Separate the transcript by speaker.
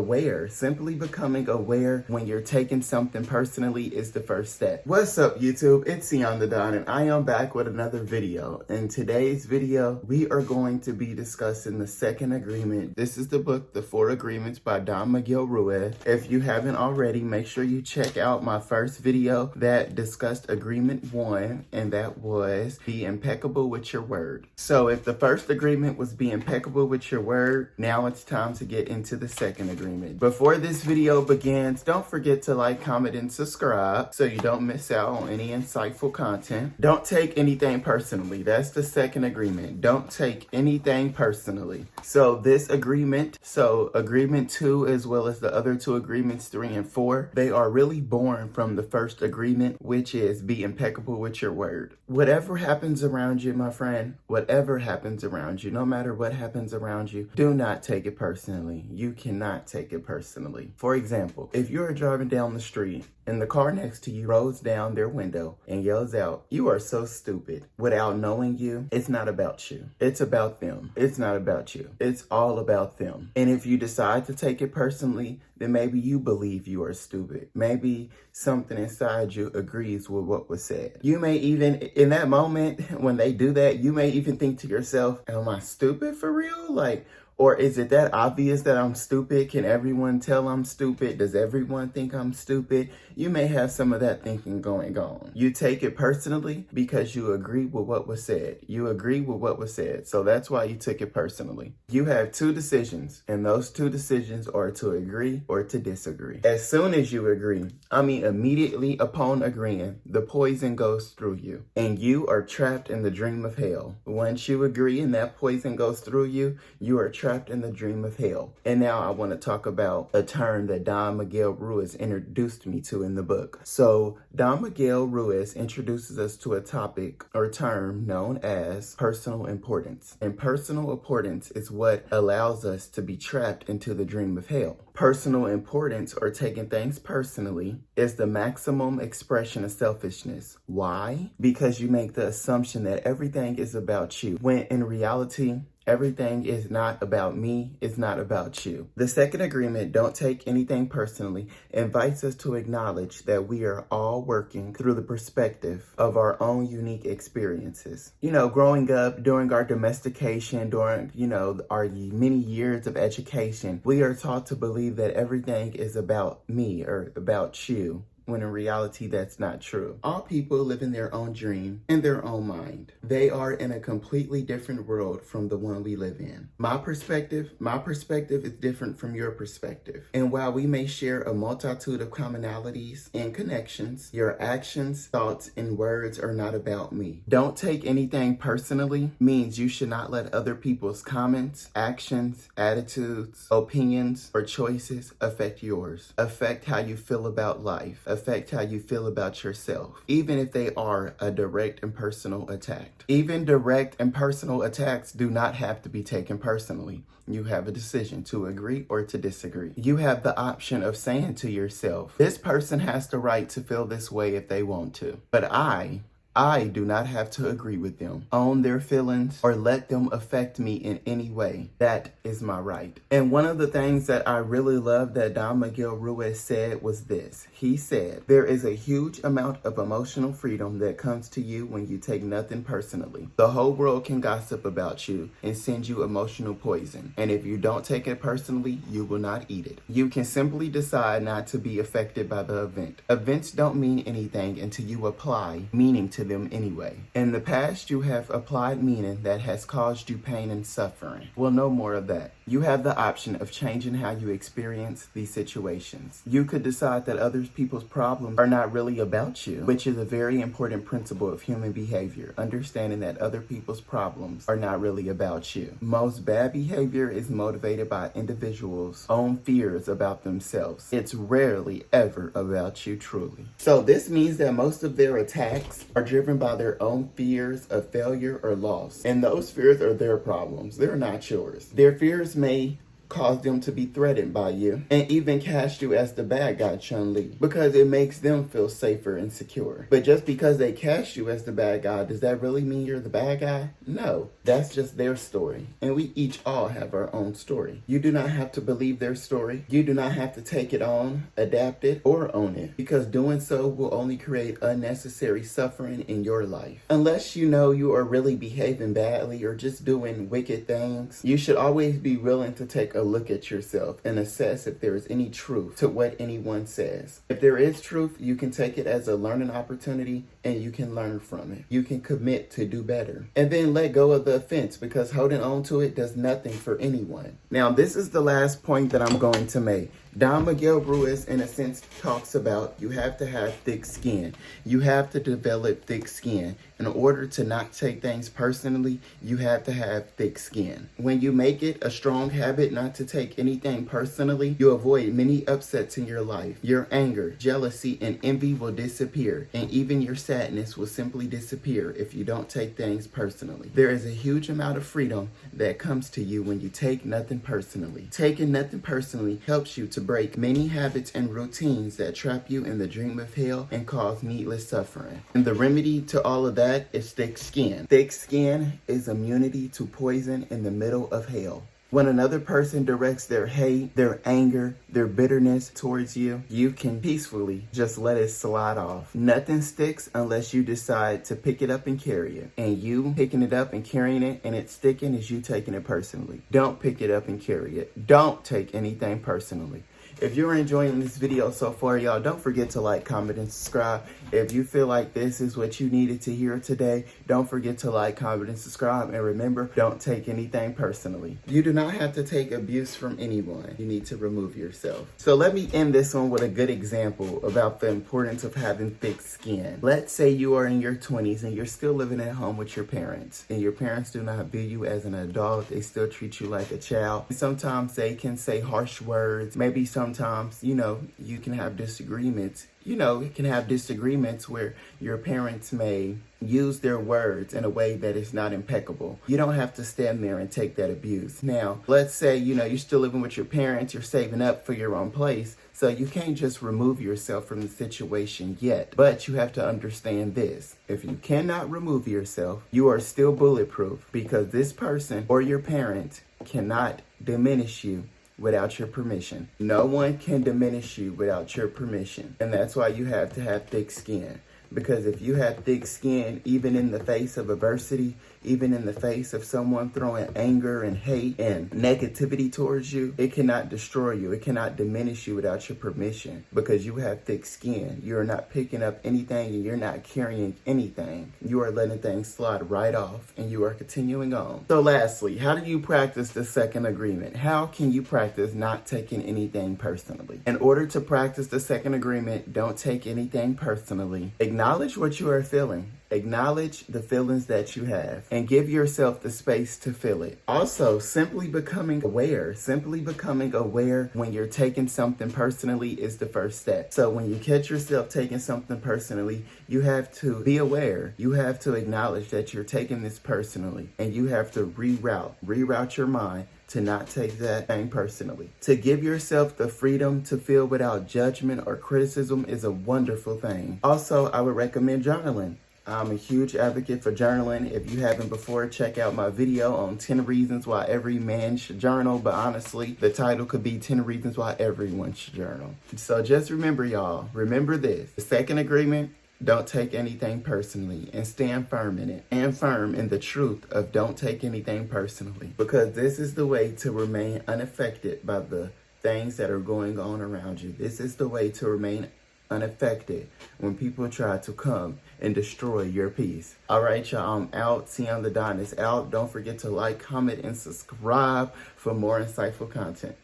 Speaker 1: Aware. Simply becoming aware when you're taking something personally is the first step. What's up, YouTube? It's Sion the Don, and I am back with another video. In today's video, we are going to be discussing the second agreement. This is the book, The 4 Agreements by Don Miguel Ruiz. If you haven't already, make sure you check out my first video that discussed Agreement 1, and that was be impeccable with your word. So if the first agreement was be impeccable with your word, now it's time to get into the second agreement. Before this video begins, don't forget to like, comment, and subscribe so you don't miss out on any insightful content. Don't take anything personally. That's the second agreement. Don't take anything personally. So this agreement, agreement 2 as well as the other 2 agreements 3 and 4, they are really born from the first agreement, which is be impeccable with your word. Whatever happens around you, my friend, whatever happens around you, no matter what happens around you, do not take it personally. You cannot take it personally. For example, if you're driving down the street and the car next to you rolls down their window and yells out, "You are so stupid," without knowing you, it's not about you. It's about them. It's not about you. It's all about them. And if you decide to take it personally, then maybe you believe you are stupid. Maybe something inside you agrees with what was said. You may even, in that moment, when they do that, you may even think to yourself, am I stupid for real? Or is it that obvious that I'm stupid? Can everyone tell I'm stupid? Does everyone think I'm stupid? You may have some of that thinking going on. You take it personally because you agree with what was said. You agree with what was said. So that's why you took it personally. You have 2 decisions, and those 2 decisions are to agree or to disagree. As soon as you agree, immediately upon agreeing, the poison goes through you, and you are trapped in the dream of hell. Once you agree and that poison goes through you, you are trapped in the dream of hell. And now I want to talk about a term that Don Miguel Ruiz introduced me to in the book. So Don Miguel Ruiz introduces us to a topic or term known as personal importance. And personal importance is what allows us to be trapped into the dream of hell. Personal importance, or taking things personally, is the maximum expression of selfishness. Why? Because you make the assumption that everything is about you, when in reality, everything is not about me, it's not about you. The second agreement, don't take anything personally, invites us to acknowledge that we are all working through the perspective of our own unique experiences. Growing up, during our domestication, during, our many years of education, we are taught to believe that everything is about me or about you, when in reality, that's not true. All people live in their own dream, in their own mind. They are in a completely different world from the one we live in. My perspective is different from your perspective. And while we may share a multitude of commonalities and connections, your actions, thoughts, and words are not about me. Don't take anything personally means you should not let other people's comments, actions, attitudes, opinions, or choices affect yours. Affect how you feel about life. Affect how you feel about yourself, even if they are a direct and personal attack. Even direct and personal attacks do not have to be taken personally. You have a decision to agree or to disagree. You have the option of saying to yourself, this person has the right to feel this way if they want to, but I do not have to agree with them, own their feelings, or let them affect me in any way. That is my right. And one of the things that I really love that Don Miguel Ruiz said was this. He said, there is a huge amount of emotional freedom that comes to you when you take nothing personally. The whole world can gossip about you and send you emotional poison. And if you don't take it personally, you will not eat it. You can simply decide not to be affected by the event. Events don't mean anything until you apply meaning to them anyway. In the past, you have applied meaning that has caused you pain and suffering. Well, no more of that. You have the option of changing how you experience these situations. You could decide that other people's problems are not really about you, which is a very important principle of human behavior, understanding that other people's problems are not really about you. Most bad behavior is motivated by individuals' own fears about themselves. It's rarely ever about you truly. So this means that most of their attacks are driven by their own fears of failure or loss. And those fears are their problems. They're not yours. Their fears may cause them to be threatened by you, and even cast you as the bad guy, Chun-Li, because it makes them feel safer and secure. But just because they cast you as the bad guy, does that really mean you're the bad guy? No, that's just their story, and we each all have our own story. You do not have to believe their story. You do not have to take it on, adapt it, or own it, because doing so will only create unnecessary suffering in your life. Unless you know you are really behaving badly or just doing wicked things, you should always be willing to take a look at yourself and assess if there is any truth to what anyone says. If there is truth, you can take it as a learning opportunity and you can learn from it. You can commit to do better. And then let go of the offense, because holding on to it does nothing for anyone. Now, this is the last point that I'm going to make. Don Miguel Ruiz, in a sense, talks about you have to have thick skin. You have to develop thick skin. In order to not take things personally, you have to have thick skin. When you make it a strong habit not to take anything personally, you avoid many upsets in your life. Your anger, jealousy, and envy will disappear, and even your sadness will simply disappear if you don't take things personally. There is a huge amount of freedom that comes to you when you take nothing personally. Taking nothing personally helps you to break many habits and routines that trap you in the dream of hell and cause needless suffering. And the remedy to all of that is thick skin. Thick skin is immunity to poison in the middle of hell. When another person directs their hate, their anger, their bitterness towards you, you can peacefully just let it slide off. Nothing sticks unless you decide to pick it up and carry it. And you picking it up and carrying it and it sticking is you taking it personally. Don't pick it up and carry it. Don't take anything personally. If you're enjoying this video so far, y'all, don't forget to like, comment, and subscribe. If you feel like this is what you needed to hear today, don't forget to like, comment, and subscribe. And remember, don't take anything personally. You do not have to take abuse from anyone. You need to remove yourself. So let me end this one with a good example about the importance of having thick skin. Let's say you are in your 20s and you're still living at home with your parents, and your parents do not view you as an adult. They still treat you like a child. Sometimes they can say harsh words. Maybe sometimes, you can have disagreements. You can have disagreements where your parents may use their words in a way that is not impeccable. You don't have to stand there and take that abuse. Now, let's say, you're still living with your parents, you're saving up for your own place, so you can't just remove yourself from the situation yet. But you have to understand this. If you cannot remove yourself, you are still bulletproof, because this person or your parent cannot diminish you without your permission. No one can diminish you without your permission. And that's why you have to have thick skin. Because if you have thick skin, even in the face of adversity, even in the face of someone throwing anger and hate and negativity towards you, it cannot destroy you. It cannot diminish you without your permission, because you have thick skin. You're not picking up anything and you're not carrying anything. You are letting things slide right off and you are continuing on. So lastly, how do you practice the second agreement? How can you practice not taking anything personally? In order to practice the second agreement, don't take anything personally. Acknowledge what you are feeling. Acknowledge the feelings that you have and give yourself the space to feel it. Also, simply becoming aware when you're taking something personally is the first step. So when you catch yourself taking something personally, you have to be aware. You have to acknowledge that you're taking this personally, and you have to reroute your mind to not take that thing personally. To give yourself the freedom to feel without judgment or criticism is a wonderful thing. Also, I would recommend journaling. I'm a huge advocate for journaling. If you haven't before, check out my video on 10 reasons why every man should journal. But honestly, the title could be 10 reasons why everyone should journal. So just remember, y'all, remember this. The second agreement, don't take anything personally, and stand firm in it. And firm in the truth of don't take anything personally. Because this is the way to remain unaffected by the things that are going on around you. This is the way to remain unaffected when people try to come and destroy your peace. All right, y'all, I'm out. Sion the Don is out. Don't forget to like, comment, and subscribe for more insightful content.